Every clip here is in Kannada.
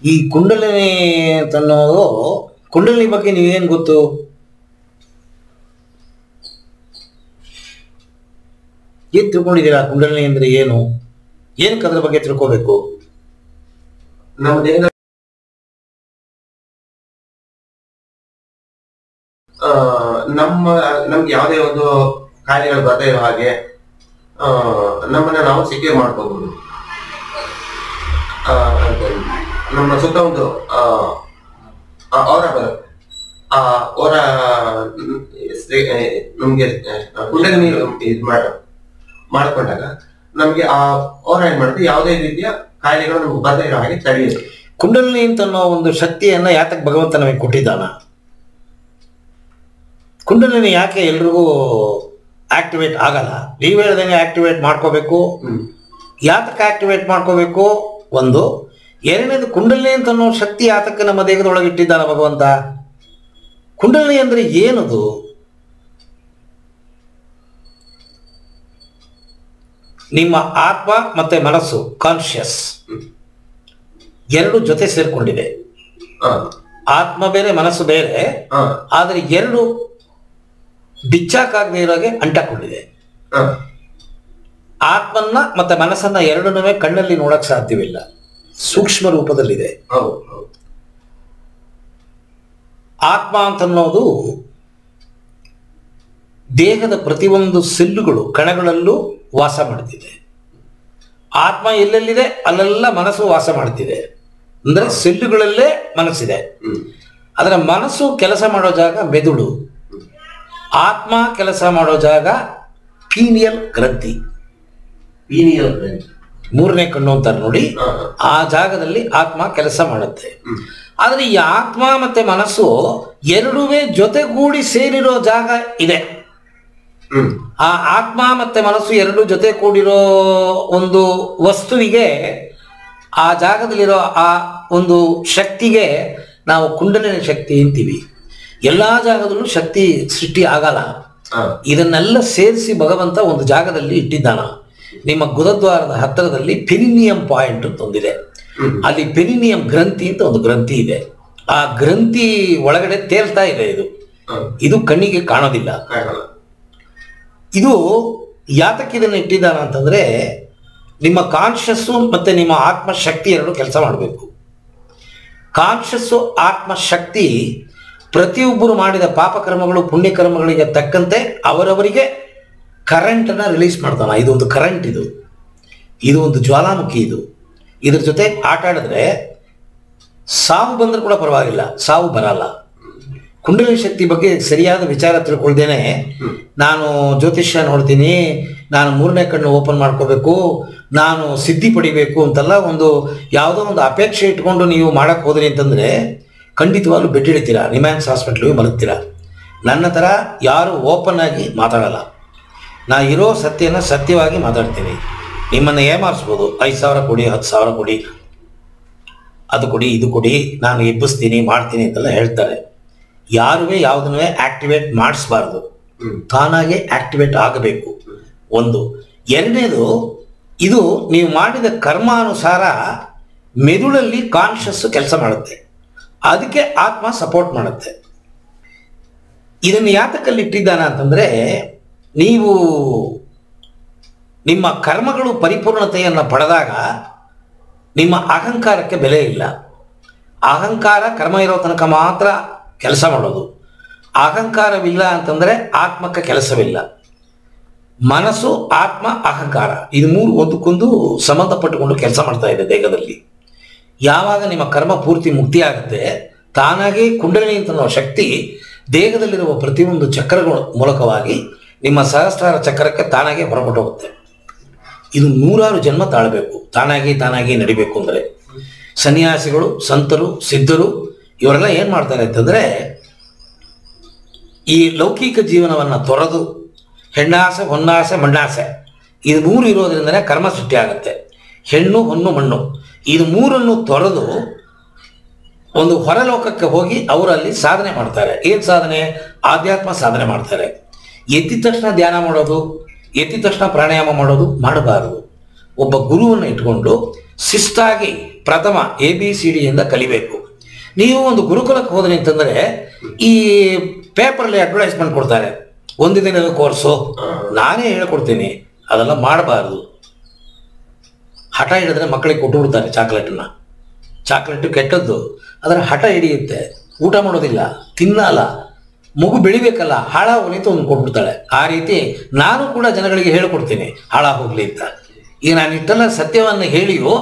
ಈ ಕುಂಡಲಿನಿ ಅನ್ನೋದು, ಕುಂಡಲಿನಿ ಬಗ್ಗೆ ನೀವೇನು ಗೊತ್ತು? ಏನು ತಿಳ್ಕೊಂಡಿದ್ದೀರಾ? ಕುಂಡಲಿನಿ ಅಂದ್ರೆ ಏನು, ಏನಕ್ಕೆ ಅದ್ರ ಬಗ್ಗೆ ತಿಳ್ಕೋಬೇಕು? ನಮ್ಮ ದೇಹದ ನಮ್ಗೆ ಯಾವುದೇ ಒಂದು ಕಾಯಿಲೆಗಳು ಬರ್ತಾ ಇರೋ ಹಾಗೆ ನಮ್ಮನ್ನ ನಾವು ಸೆಕ್ಯೂರ್ ಮಾಡ್ಕೋಬಹುದು. ನಮ್ಮ ಸುತ್ತ ಒಂದು ಅವರ ಬರುತ್ತೆ, ಆ ಅವರ ನಮ್ಗೆ ಕುಂಡಲಿನಿ ಇದು ಮಾಡ್ಕೊಂಡಾಗ ನಮ್ಗೆ ಆ ಅವರ ಏನ್ ಮಾಡುತ್ತೆ, ಯಾವುದೇ ರೀತಿಯ ಕಾಯಿಲೆಗಳು ನಮ್ಗೆ ಬರ್ತಾ ಇರೋ ಹಾಗೆ ತಡೆಯುತ್ತೆ. ಕುಂಡಲಿನಿ ಅಂತ ಅನ್ನೋ ಒಂದು ಶಕ್ತಿಯನ್ನ ಯಾತಕ್ಕೆ ಭಗವಂತ ನಮಗೆ ಕೊಟ್ಟಿದ್ದಾನ? ಕುಂಡಲಿನಿ ಯಾಕೆ ಎಲ್ರಿಗೂ ಆಕ್ಟಿವೇಟ್ ಆಗಲ್ಲ? ನೀವು ಹೇಳ್ದಂಗೆ ಆಕ್ಟಿವೇಟ್ ಮಾಡ್ಕೋಬೇಕು. ಯಾತಕ್ಕೆ ಆಕ್ಟಿವೇಟ್ ಮಾಡ್ಕೋಬೇಕು? ಒಂದು. ಎರಡನೇದು, ಕುಂಡಲಿನಿ ಅಂತ ಅನ್ನೋ ಶಕ್ತಿ ಯಾತಕ್ಕೆ ನಮ್ಮ ದೇಹದೊಳಗೆ ಇಟ್ಟಿದ್ದಾನ ಭಗವಂತ? ಕುಂಡಲಿನಿ ಅಂದ್ರೆ ಏನದು? ನಿಮ್ಮ ಆತ್ಮ ಮತ್ತೆ ಮನಸ್ಸು, ಕಾನ್ಶಿಯಸ್, ಎರಡು ಜೊತೆ ಸೇರ್ಕೊಂಡಿದೆ. ಆತ್ಮ ಬೇರೆ, ಮನಸ್ಸು ಬೇರೆ, ಆದರೆ ಎರಡು ಬಿಚ್ಚಾಕಾಗದೆ ಇರೋಗೆ ಅಂಟಕೊಂಡಿದೆ. ಆತ್ಮನ್ನ ಮತ್ತೆ ಮನಸ್ಸನ್ನ ಎರಡನ್ನೂ ಕಣ್ಣಲ್ಲಿ ನೋಡಕ್ ಸಾಧ್ಯವಿಲ್ಲ, ಸೂಕ್ಷ್ಮ ರೂಪದಲ್ಲಿದೆ. ಆತ್ಮ ಅಂತನ್ನೋದು ದೇಹದ ಪ್ರತಿಯೊಂದು ಸೆಲ್ಲುಗಳು, ಕಣಗಳಲ್ಲೂ ವಾಸ ಮಾಡ್ತಿದೆ. ಆತ್ಮ ಎಲ್ಲೆಲ್ಲಿದೆ ಅಲ್ಲೆಲ್ಲ ಮನಸ್ಸು ವಾಸ ಮಾಡ್ತಿದೆ. ಅಂದ್ರೆ ಸೆಲ್ಲುಗಳಲ್ಲೇ ಮನಸ್ಸಿದೆ. ಅದರ ಮನಸ್ಸು ಕೆಲಸ ಮಾಡೋ ಜಾಗ ಮೆದುಳು, ಆತ್ಮ ಕೆಲಸ ಮಾಡೋ ಜಾಗ ಪೀನಿಯಲ್ ಗ್ರಂಥಿ. ಮೂರನೇ ಕಣ್ಣು ಅಂತಾರೆ ನೋಡಿ, ಆ ಜಾಗದಲ್ಲಿ ಆತ್ಮ ಕೆಲಸ ಮಾಡುತ್ತೆ. ಆದ್ರೆ ಈ ಆತ್ಮ ಮತ್ತೆ ಮನಸ್ಸು ಎರಡುವೇ ಜೊತೆಗೂಡಿ ಸೇರಿರೋ ಜಾಗ ಇದೆ. ಆ ಆತ್ಮ ಮತ್ತೆ ಮನಸ್ಸು ಎರಡು ಜೊತೆ ಕೂಡಿರೋ ಒಂದು ವಸ್ತುವಿಗೆ, ಆ ಜಾಗದಲ್ಲಿರೋ ಆ ಒಂದು ಶಕ್ತಿಗೆ ನಾವು ಕುಂಡಲಿನಿ ಶಕ್ತಿ ಅಂತೀವಿ. ಎಲ್ಲಾ ಜಾಗದಲ್ಲೂ ಶಕ್ತಿ ಸೃಷ್ಟಿ ಆಗಲ್ಲ. ಇದನ್ನೆಲ್ಲ ಸೇರಿಸಿ ಭಗವಂತ ಒಂದು ಜಾಗದಲ್ಲಿ ಇಟ್ಟಿದ್ದಾನ. ನಿಮ್ಮ ಗುದದ್ವಾರದ ಹತ್ತಿರದಲ್ಲಿ ಪೆರಿನಿಯಂ ಪಾಯಿಂಟ್ ಅಂತ ಒಂದಿದೆ. ಅಲ್ಲಿ ಪೆರಿನಿಯಂ ಗ್ರಂಥಿ ಅಂತ ಒಂದು ಗ್ರಂಥಿ ಇದೆ. ಆ ಗ್ರಂಥಿ ಒಳಗಡೆ ತೇಲ್ತಾ ಇದೆ. ಇದು ಕಣ್ಣಿಗೆ ಕಾಣೋದಿಲ್ಲ. ಇದು ಯಾತಕ್ಕೆ ಇದನ್ನು ಇಟ್ಟಿದ್ದಾನ ಅಂತಂದ್ರೆ, ನಿಮ್ಮ ಕಾನ್ಷಿಯಸ್ಸು ಮತ್ತೆ ನಿಮ್ಮ ಆತ್ಮಶಕ್ತಿ ಎರಡು ಕೆಲಸ ಮಾಡಬೇಕು. ಕಾನ್ಷಿಯಸ್ಸು ಆತ್ಮಶಕ್ತಿ ಪ್ರತಿಯೊಬ್ಬರು ಮಾಡಿದ ಪಾಪಕರ್ಮಗಳು ಪುಣ್ಯಕರ್ಮಗಳಿಗೆ ತಕ್ಕಂತೆ ಅವರವರಿಗೆ ಕರೆಂಟನ್ನು ರಿಲೀಸ್ ಮಾಡ್ತಾನೆ. ಇದೊಂದು ಕರೆಂಟ್, ಇದು ಒಂದು ಜ್ವಾಲಾಮುಖಿ. ಇದ್ರ ಜೊತೆ ಆಟ ಆಡಿದ್ರೆ ಸಾವು ಬಂದರೂ ಕೂಡ ಪರವಾಗಿಲ್ಲ, ಸಾವು ಬರಲ್ಲ. ಕುಂಡಲಿನಿ ಶಕ್ತಿ ಬಗ್ಗೆ ಸರಿಯಾದ ವಿಚಾರ ತಿಳ್ಕೊಳ್ದೇನೆ ನಾನು ಜ್ಯೋತಿಷ್ಯ ನೋಡ್ತೀನಿ, ನಾನು ಮೂರನೇ ಕಣ್ಣು ಓಪನ್ ಮಾಡ್ಕೋಬೇಕು, ನಾನು ಸಿದ್ಧಿ ಪಡಿಬೇಕು ಅಂತೆಲ್ಲ ಒಂದು ಯಾವುದೋ ಒಂದು ಅಪೇಕ್ಷೆ ಇಟ್ಕೊಂಡು ನೀವು ಮಾಡಕ್ಕೆ ಹೋದ್ರಿ ಅಂತಂದರೆ ಖಂಡಿತವಾಗ್ಲೂ ಬೆಡ್ ಹಿಡಿತೀರಾ, ನಿಮ್ಯಾನ್ಸ್ ಹಾಸ್ಪಿಟ್ಲಿಗೆ ಮಲಗ್ತೀರಾ. ನನ್ನ ಥರ ಯಾರು ಓಪನ್ ಆಗಿ ಮಾತಾಡಲ್ಲ. ನಾ ಇರೋ ಸತ್ಯನ ಸತ್ಯವಾಗಿ ಮಾತಾಡ್ತೀನಿ. ನಿಮ್ಮನ್ನು ಏಮಾರಿಸ್ಬೋದು, 5,000 ಕೊಡಿ, 10,000 ಕೊಡಿ, ಅದು ಕೊಡಿ, ಇದು ಕೊಡಿ, ನಾನು ಎಬ್ಬಿಸ್ತೀನಿ ಮಾಡ್ತೀನಿ ಅಂತೆಲ್ಲ ಹೇಳ್ತಾರೆ. ಯಾರುವೇ ಯಾವುದನ್ನೂ ಆಕ್ಟಿವೇಟ್ ಮಾಡಿಸ್ಬಾರ್ದು, ತಾನಾಗೆ ಆಕ್ಟಿವೇಟ್ ಆಗಬೇಕು. ಒಂದು. ಎರಡನೇದು, ಇದು ನೀವು ಮಾಡಿದ ಕರ್ಮಾನುಸಾರ ಮೆದುಳಲ್ಲಿ ಕಾನ್ಷಿಯಸ್ಸು ಕೆಲಸ ಮಾಡುತ್ತೆ, ಅದಕ್ಕೆ ಆತ್ಮ ಸಪೋರ್ಟ್ ಮಾಡುತ್ತೆ. ಇದನ್ನು ಯಾತಕಲ್ಲಿ ಇಟ್ಟಿದ್ದಾನ ಅಂತಂದರೆ, ನೀವು ನಿಮ್ಮ ಕರ್ಮಗಳು ಪರಿಪೂರ್ಣತೆಯನ್ನು ಪಡೆದಾಗ ನಿಮ್ಮ ಅಹಂಕಾರಕ್ಕೆ ಬೆಲೆ ಇಲ್ಲ. ಅಹಂಕಾರ ಕರ್ಮ ಇರೋ ತನಕ ಮಾತ್ರ ಕೆಲಸ ಮಾಡೋದು. ಅಹಂಕಾರವಿಲ್ಲ ಅಂತಂದರೆ ಆತ್ಮಕ್ಕೆ ಕೆಲಸವಿಲ್ಲ. ಮನಸ್ಸು, ಆತ್ಮ, ಅಹಂಕಾರ ಇದು ಮೂರು ಒಂದಕ್ಕೊಂದು ಸಂಬಂಧಪಟ್ಟುಕೊಂಡು ಕೆಲಸ ಮಾಡ್ತಾ ಇದೆ ದೇಹದಲ್ಲಿ. ಯಾವಾಗ ನಿಮ್ಮ ಕರ್ಮ ಪೂರ್ತಿ ಮುಕ್ತಿ ಆಗುತ್ತೆ, ತಾನಾಗಿ ಕುಂಡಲಿನಿ ಅಂತ ಶಕ್ತಿ ದೇಹದಲ್ಲಿರುವ ಪ್ರತಿಯೊಂದು ಚಕ್ರಗಳ ಮೂಲಕವಾಗಿ ನಿಮ್ಮ ಸಹಸ್ರಾರ ಚಕ್ರಕ್ಕೆ ತಾನಾಗೆ ಹೊರಬಿಟ್ಟು ಹೋಗುತ್ತೆ. ಇದು 100 ಜನ್ಮ ತಾಳಬೇಕು, ತಾನಾಗಿ ನಡಿಬೇಕು. ಅಂದರೆ ಸನ್ಯಾಸಿಗಳು, ಸಂತರು, ಸಿದ್ಧರು ಇವರೆಲ್ಲ ಏನು ಮಾಡ್ತಾರೆ ಅಂತಂದರೆ, ಈ ಲೌಕಿಕ ಜೀವನವನ್ನು ತೊರೆದು ಹೆಣ್ಣಾಸೆ, ಹೊನ್ನಾಸೆ, ಮಣ್ಣಾಸೆ ಇದು 3 ಇರೋದ್ರಿಂದನೇ ಕರ್ಮ ಸೃಷ್ಟಿ ಆಗುತ್ತೆ. ಹೆಣ್ಣು, ಹೊನ್ನು, ಮಣ್ಣು ಇದು 3 ತೊರೆದು ಒಂದು ಹೊರಲೋಕಕ್ಕೆ ಹೋಗಿ ಅವರಲ್ಲಿ ಸಾಧನೆ ಮಾಡ್ತಾರೆ. ಏನು ಸಾಧನೆ? ಆಧ್ಯಾತ್ಮ ಸಾಧನೆ ಮಾಡ್ತಾರೆ. ಎದ್ದಿದ ತಕ್ಷಣ ಧ್ಯಾನ ಮಾಡೋದು, ಎದ್ದಿದ ತಕ್ಷಣ ಪ್ರಾಣಾಯಾಮ ಮಾಡೋದು ಮಾಡಬಾರದು. ಒಬ್ಬ ಗುರುವನ್ನು ಇಟ್ಕೊಂಡು ಶಿಸ್ತಾಗಿ ಪ್ರಥಮ ABCD ಇಂದ ಕಲಿಬೇಕು. ನೀವು ಒಂದು ಗುರುಕುಲಕ್ಕೆ ಹೋದ್ರಿ ಅಂತಂದ್ರೆ ಈ ಪೇಪರಲ್ಲಿ ಅಡ್ವರ್ಟೈಸ್ಮೆಂಟ್ ಕೊಡ್ತಾರೆ, ಒಂದು ದಿನದ ಕೋರ್ಸು, ನಾನೇ ಹೇಳ್ಕೊಡ್ತೀನಿ, ಅದೆಲ್ಲ ಮಾಡಬಾರ್ದು. ಹಠ ಹಿಡಿದ್ರೆ ಮಕ್ಕಳಿಗೆ ಕೊಟ್ಟು ಬಿಡ್ತಾರೆ ಚಾಕ್ಲೇಟನ್ನ. ಚಾಕ್ಲೇಟು ಕೆಟ್ಟದ್ದು, ಅದರ ಹಠ ಹಿಡಿಯುತ್ತೆ, ಊಟ ಮಾಡೋದಿಲ್ಲ, ತಿನ್ನಲ್ಲ, ಮಗು ಬೆಳಿಬೇಕಲ್ಲ, ಹಾಳಾಗೋಲಿ ಅಂತ ಒಂದು ಕೊಟ್ಬಿಡ್ತಾಳೆ. ಆ ರೀತಿ ನಾನು ಕೂಡ ಜನಗಳಿಗೆ ಹೇಳ್ಕೊಡ್ತೀನಿ ಹಾಳಾಗೋಗ್ಲಿ ಅಂತ. ಈಗ ನಾನು ಇಷ್ಟೆಲ್ಲ ಸತ್ಯವನ್ನು ಹೇಳಿಯೋ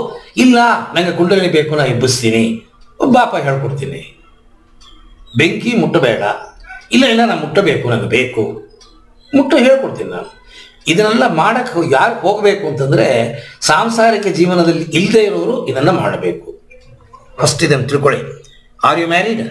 ಇಲ್ಲ ನನಗೆ ಕುಂಡಲಿನಿ ಬೇಕು, ನಾನು ಎಬ್ಬಿಸ್ತೀನಿ, ಬಾಪ ಹೇಳ್ಕೊಡ್ತೀನಿ. ಬೆಂಕಿ ಮುಟ್ಟಬೇಡ, ಇಲ್ಲ ಇಲ್ಲ ನಾನು ಮುಟ್ಟಬೇಕು, ನನಗೆ ಬೇಕು, ಮುಟ್ಟು ಹೇಳ್ಕೊಡ್ತೀನಿ ನಾನು. ಇದನ್ನೆಲ್ಲ ಮಾಡಕ್ಕೆ ಯಾರು ಹೋಗಬೇಕು ಅಂತಂದರೆ ಸಾಂಸಾರಿಕ ಜೀವನದಲ್ಲಿ ಇಲ್ಲದೆ ಇರೋರು ಇದನ್ನು ಮಾಡಬೇಕು. ಫಸ್ಟ್ ಇದನ್ನು ತಿಳ್ಕೊಳ್ಳಿ. Are you married?